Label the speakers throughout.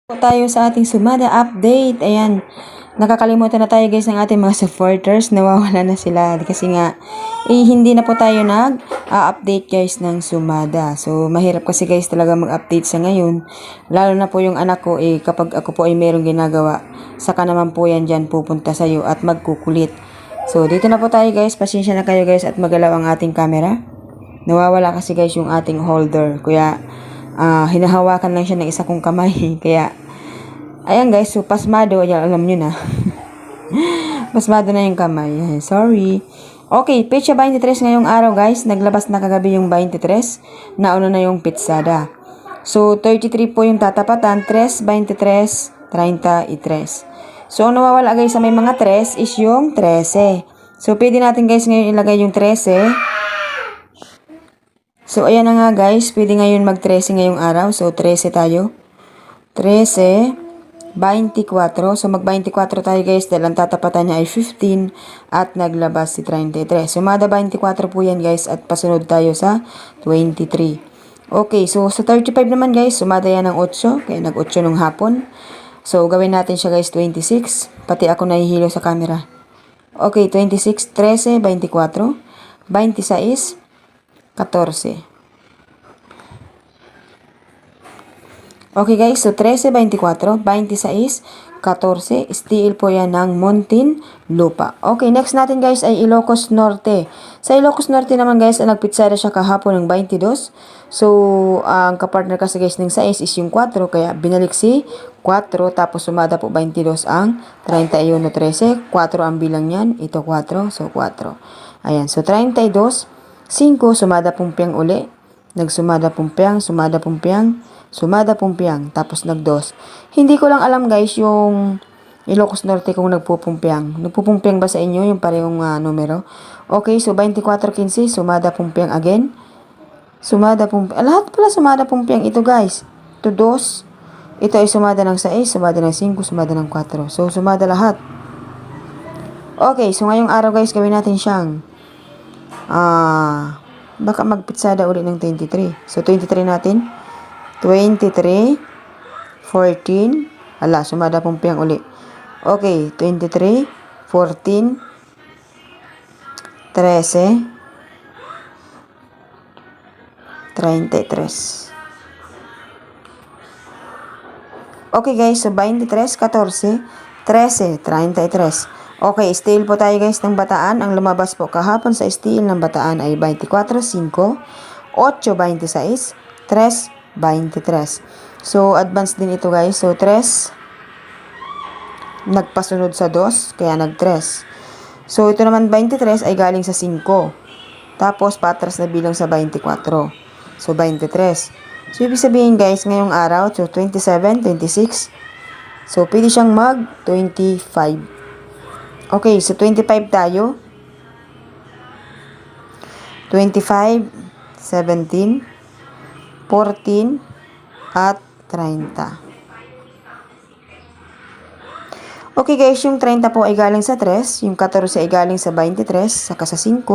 Speaker 1: Tayo sa ating Sumada update. Ayan, nakakalimutan na tayo guys ng ating mga supporters. Nawawala na sila kasi nga hindi na po tayo nag-update guys ng Sumada. So mahirap kasi guys talaga mag-update sa ngayon. Lalo na po yung anak ko kapag ako po ay merong ginagawa, saka naman po yan dyan pupunta sa iyo at magkukulit. So dito na po tayo guys. Pasensya na kayo guys at magalaw ang ating camera. Nawawala kasi guys yung ating holder. Kuya hinahawakan lang siya ng isa kong kamay. Kaya, ayan guys, so pasmado. Ayan, alam nyo na. Pasmado na yung kamay. Sorry. Okay, petsa 23 ngayong araw guys. Naglabas na kagabi yung 23. Nauna na yung pitsada. So, 33 po yung tatapatan. 3, 23, 33. So, ang nawawala guys sa may mga 3 is yung 13. So, pwede natin guys ngayon ilagay yung 13. So, ayan na nga guys. Pwede ngayon mag-13 ngayong araw. So, 13 tayo. 13, 24. So, mag-24 tayo guys. Dahil ang tatapatan niya ay 15. At naglabas si 33. Sumada 24 po yan guys. At pasunod tayo sa 23. Okay. So, sa 35 naman guys. Sumada yan ng 8. Kaya nag-8 nung hapon. So, gawin natin siya guys 26. Pati ako nahihilo sa camera. Okay. 26, 13, 24, 26, 14. Okay guys, so 13, 24, 26, 14, steel po yan ng Muntinlupa. Okay, next natin guys ay Ilocos Norte. Sa Ilocos Norte naman guys, nagpitsada siya kahapon ng 22. So, ang kapartner kasi guys ng 6 is yung 4, kaya binalik si 4, tapos sumada po 22 ang 31, 13, 4 ang bilang yan, ito 4, so 4. Ayan, so 32, 5, sumada pumpiang uli. Nagsumada pumpiang, sumada pumpiang, sumada pumpiang, tapos nag-2. Hindi ko lang alam guys yung Ilocos Norte kung nagpupumpiang. Nagpupumpiang ba sa inyo yung parehong numero? Okay, so 24-15, sumada pumpiang again. Sumada pumpiang. Lahat pala sumada pumpiang ito guys. Ito 2. Ito ay sumada ng 6, sumada ng 5, sumada ng 4. So, sumada lahat. Okay, so ngayong araw guys, gawin natin siyang baka magpitsada ulit ng 23. So, 23 natin. 23, 14, sumada pumpiang uli. Okay, 23, 14, 13, 33. Okay guys, so 23, 14, 13, 33. Okay, steel po tayo guys ng Bataan. Ang lumabas po kahapon sa steel ng Bataan ay 24, 5, 8, 26, 3, 23. So, advance din ito guys. So, 3. Nagpasunod sa 2. Kaya nag-3. So, ito naman 23 ay galing sa 5. Tapos, patras na bilang sa 24. So, 23. So, ibig sabihin guys, ngayong araw, so 27, 26. So, pwede siyang mag-25. Okay, so 25 tayo. 25, 17, 14, at 30. Okay guys, yung 30 po ay galing sa 3, yung 14 ay galing sa 23, saka sa 5,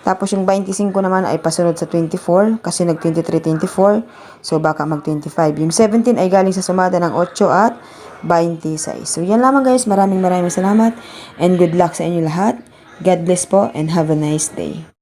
Speaker 1: tapos yung 25 naman ay pasunod sa 24, kasi nag-23, 24, so baka mag-25. Yung 17 ay galing sa sumada ng 8 at 26. So yan lamang guys, maraming salamat, and good luck sa inyo lahat. God bless po, and have a nice day.